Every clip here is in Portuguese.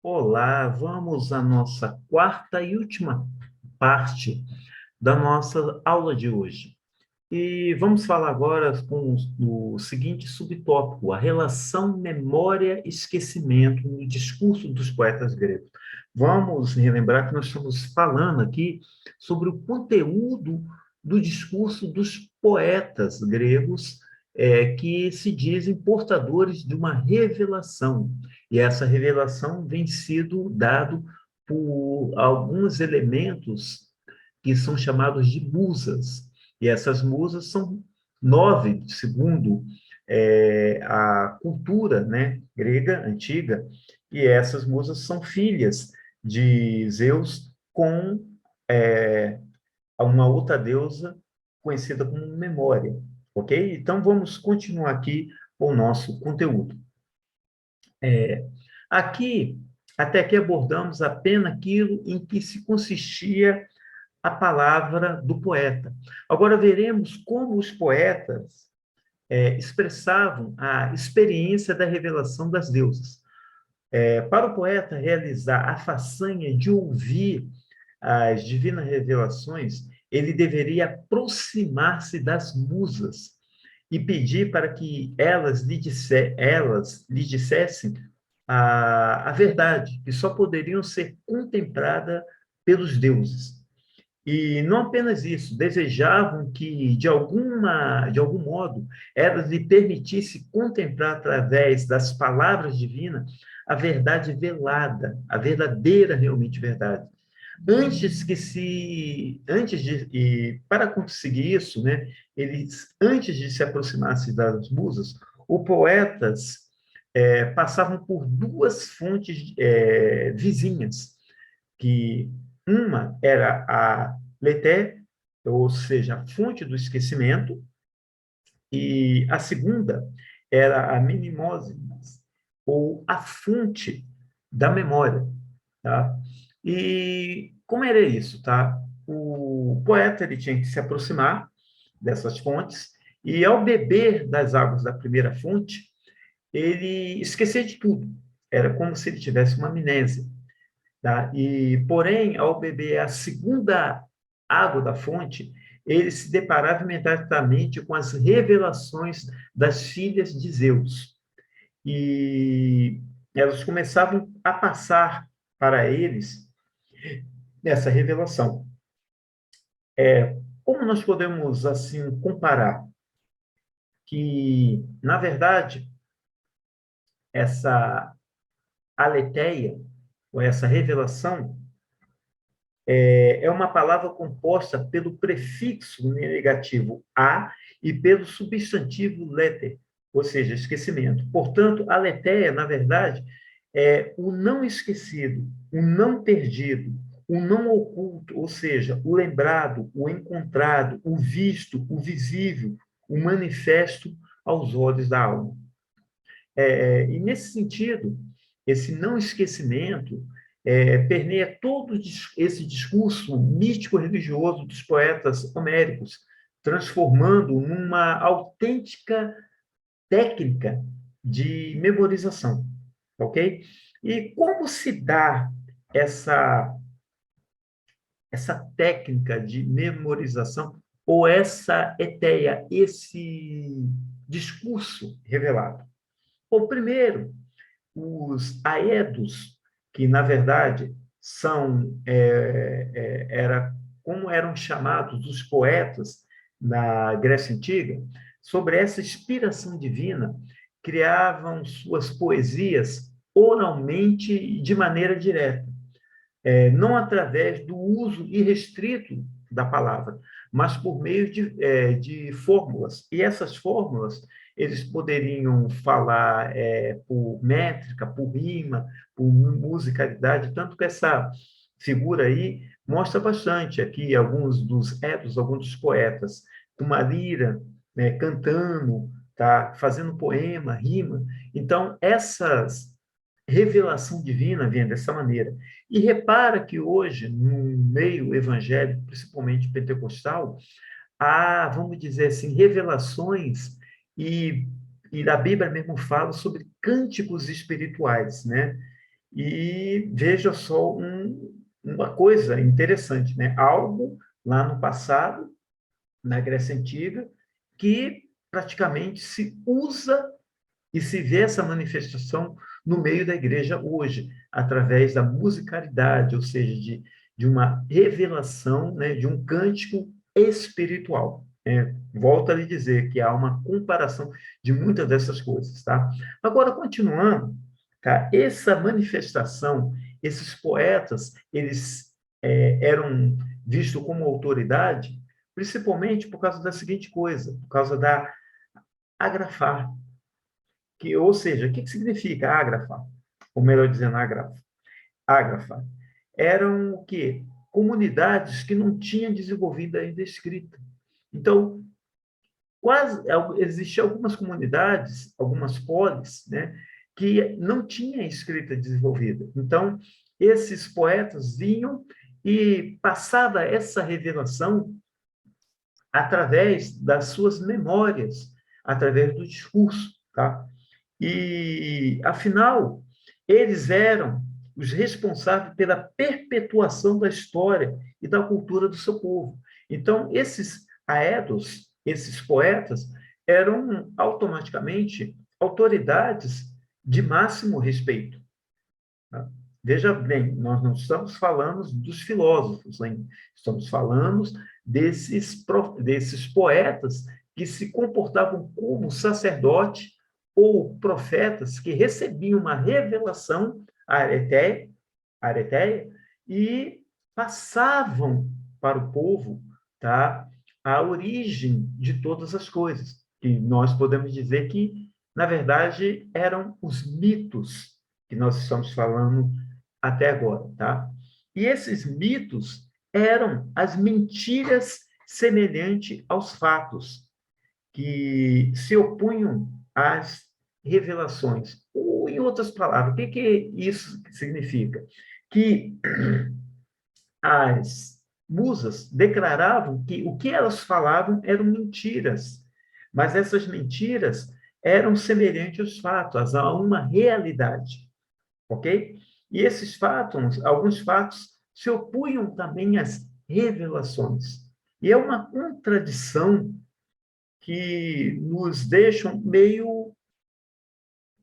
Olá, vamos à nossa quarta e última parte da nossa aula de hoje. E vamos falar agora com o seguinte subtópico: a relação memória-esquecimento no discurso dos poetas gregos. Vamos relembrar que nós estamos falando aqui sobre o conteúdo do discurso dos poetas gregos, que se dizem portadores de uma revelação. E essa revelação vem sido dado por alguns elementos que são chamados de musas. E essas musas são 9, segundo a cultura, né, grega antiga, e essas musas são filhas de Zeus com é, uma outra deusa conhecida como Memória, ok? Então, vamos continuar aqui com o nosso conteúdo. Aqui, até aqui abordamos apenas aquilo em que se consistia a palavra do poeta. Agora veremos como os poetas expressavam a experiência da revelação das deusas. Para o poeta realizar a façanha de ouvir as divinas revelações, ele deveria aproximar-se das musas e pedir para que elas lhe dissessem a verdade, que só poderiam ser contemplada pelos deuses. E não apenas isso, desejavam que, de algum modo, elas lhe permitisse contemplar através das palavras divinas a verdade velada, a verdadeira realmente verdade. E para conseguir isso, né, eles, antes de se aproximarem das musas, os poetas passavam por duas fontes vizinhas, que uma era a leté, ou seja, a fonte do esquecimento, e a segunda era a minimose, ou a fonte da memória, tá? E como era isso, tá? O poeta ele tinha que se aproximar dessas fontes e ao beber das águas da primeira fonte, ele esquecia de tudo. Era como se ele tivesse uma amnésia. Tá? E, porém, ao beber a segunda água da fonte, ele se deparava imediatamente com as revelações das filhas de Zeus. E elas começavam a passar para eles essa revelação. Como nós podemos, assim, comparar que, na verdade, essa aletheia, ou essa revelação, é uma palavra composta pelo prefixo negativo a e pelo substantivo leter, ou seja, esquecimento. Portanto, a letéia, na verdade, é o não esquecido, o não perdido, o não oculto, ou seja, o lembrado, o encontrado, o visto, o visível, o manifesto aos olhos da alma. E, nesse sentido, esse não esquecimento permeia todo esse discurso místico-religioso dos poetas homéricos, transformando numa autêntica técnica de memorização, ok? E como se dá essa, essa técnica de memorização ou essa eteia, esse discurso revelado? Bom, primeiro, os aedos, que na verdade são como eram chamados os poetas na Grécia Antiga, sobre essa inspiração divina, criavam suas poesias oralmente de maneira direta, não através do uso irrestrito da palavra, mas por meio de fórmulas. E essas fórmulas, eles poderiam falar por métrica, por rima, por musicalidade, tanto que essa figura aí mostra bastante aqui alguns dos epos, alguns dos poetas, com uma lira, né, cantando, tá, fazendo poema, rima. Então, essas revelação divina vem dessa maneira. E repara que hoje, no meio evangélico, principalmente pentecostal, há, vamos dizer assim, revelações e a Bíblia mesmo fala sobre cânticos espirituais, né? E veja só uma coisa interessante, né? Algo lá no passado, na Grécia Antiga, que praticamente se usa e se vê essa manifestação no meio da igreja hoje, através da musicalidade, ou seja, de uma revelação, né, de um cântico espiritual. Né? Volto a lhe dizer que há uma comparação de muitas dessas coisas. Tá? Agora, continuando, tá? Essa manifestação, esses poetas, eles eram vistos como autoridade, principalmente por causa da seguinte coisa, por causa da agrafar, que, ou seja, o que significa ágrafa? Ou melhor dizendo, ágrafa. Eram o quê? Comunidades que não tinham desenvolvido ainda a escrita. Então, existiam algumas comunidades, algumas polis, né, que não tinham escrita desenvolvida. Então, esses poetas vinham e passava essa revelação através das suas memórias, através do discurso, tá? E, afinal, eles eram os responsáveis pela perpetuação da história e da cultura do seu povo. Então, esses aedos, esses poetas, eram automaticamente autoridades de máximo respeito. Tá? Veja bem, nós não estamos falando dos filósofos, hein? Estamos falando desses poetas que se comportavam como sacerdote ou profetas que recebiam uma revelação areteia e passavam para o povo, tá, a origem de todas as coisas. E nós podemos dizer que, na verdade, eram os mitos que nós estamos falando até agora, tá? E esses mitos eram as mentiras semelhantes aos fatos, que se opunham às revelações. Ou, em outras palavras, o que isso significa? Que as musas declaravam que o que elas falavam eram mentiras, mas essas mentiras eram semelhantes aos fatos, a uma realidade, ok? E esses fatos, alguns fatos, se opunham também às revelações. E é uma contradição que nos deixam meio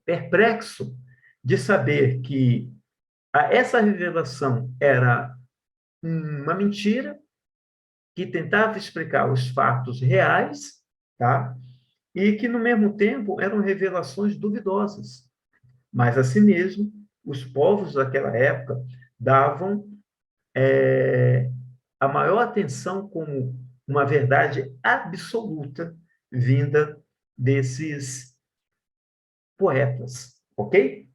perplexo de saber que essa revelação era uma mentira que tentava explicar os fatos reais, tá? E que, no mesmo tempo, eram revelações duvidosas. Mas, assim mesmo, os povos daquela época davam a maior atenção como uma verdade absoluta vinda desses poetas, ok?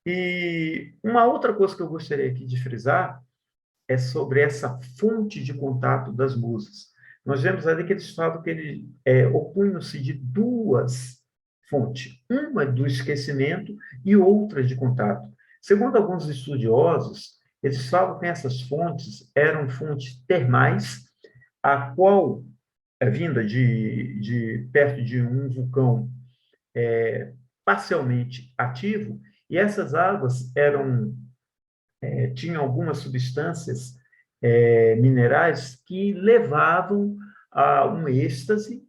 E uma outra coisa que eu gostaria aqui de frisar é sobre essa fonte de contato das musas. Nós vemos ali que eles falam que eles opunham-se de duas fontes, uma do esquecimento e outra de contato. Segundo alguns estudiosos, eles falam que essas fontes eram fontes termais, a qual é vinda de perto de um vulcão parcialmente ativo, e essas águas tinham algumas substâncias minerais que levavam a um êxtase,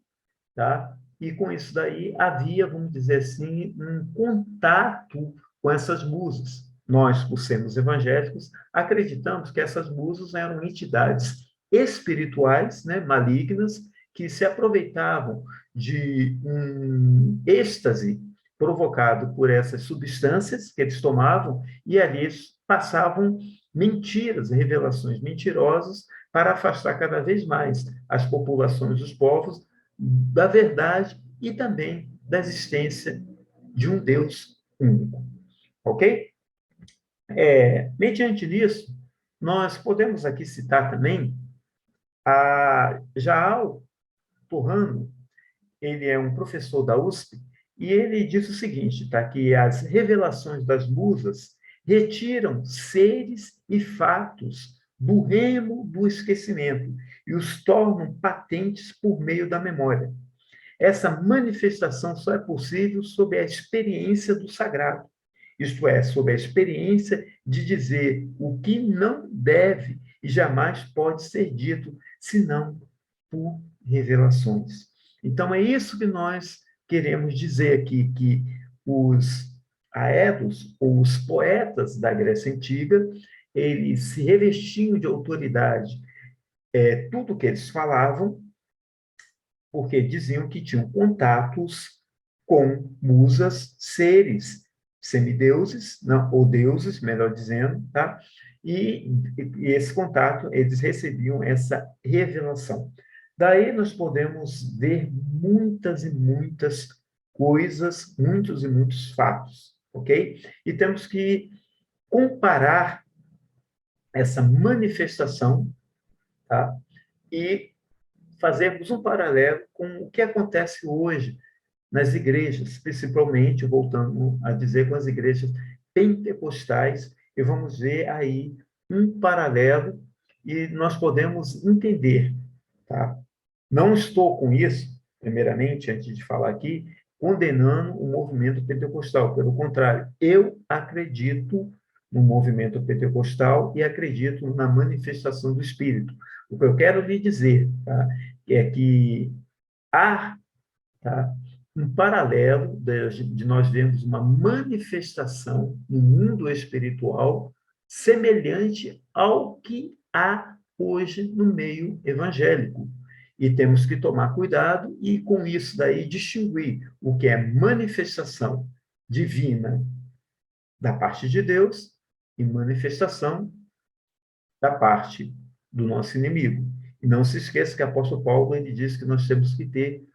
tá? E com isso daí havia, vamos dizer assim, um contato com essas musas. Nós, por sermos evangélicos, acreditamos que essas musas eram entidades espirituais, né, malignas, que se aproveitavam de um êxtase provocado por essas substâncias que eles tomavam e ali eles passavam mentiras, revelações mentirosas para afastar cada vez mais as populações dos povos da verdade e também da existência de um Deus único. Ok? Mediante isso, nós podemos aqui citar também a Jaal Turrano, ele é um professor da USP, e ele diz o seguinte, tá? Que as revelações das musas retiram seres e fatos do remo do esquecimento e os tornam patentes por meio da memória. Essa manifestação só é possível sob a experiência do sagrado. isto é, sob a experiência de dizer o que não deve e jamais pode ser dito, senão por revelações. Então, é isso que nós queremos dizer aqui, que os aedos, ou os poetas da Grécia Antiga, eles se revestiam de autoridade, tudo que eles falavam, porque diziam que tinham contatos com musas, seres semideuses, não, ou deuses, melhor dizendo, tá? E esse contato, eles recebiam essa revelação. Daí nós podemos ver muitas e muitas coisas, muitos e muitos fatos, ok? E temos que comparar essa manifestação, tá? E fazermos um paralelo com o que acontece hoje nas igrejas, principalmente, voltando a dizer, com as igrejas pentecostais, e vamos ver aí um paralelo e nós podemos entender, tá? Não estou com isso, primeiramente, antes de falar aqui, condenando o movimento pentecostal. Pelo contrário, eu acredito no movimento pentecostal e acredito na manifestação do Espírito. O que eu quero lhe dizer, tá, é que há, tá, um paralelo de nós vermos uma manifestação no mundo espiritual semelhante ao que há hoje no meio evangélico. E temos que tomar cuidado e, com isso daí, distinguir o que é manifestação divina da parte de Deus e manifestação da parte do nosso inimigo. E não se esqueça que o apóstolo Paulo ele diz que nós temos que ter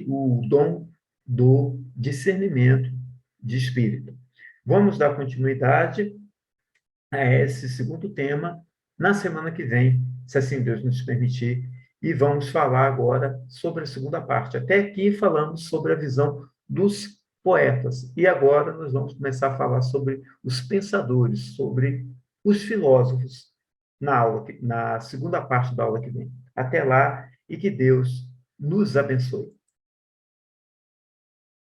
o dom do discernimento de espírito. Vamos dar continuidade a esse segundo tema na semana que vem, se assim Deus nos permitir, e vamos falar agora sobre a segunda parte. Até aqui falamos sobre a visão dos poetas, e agora nós vamos começar a falar sobre os pensadores, sobre os filósofos, na segunda parte da aula que vem. Até lá, e que Deus nos abençoe.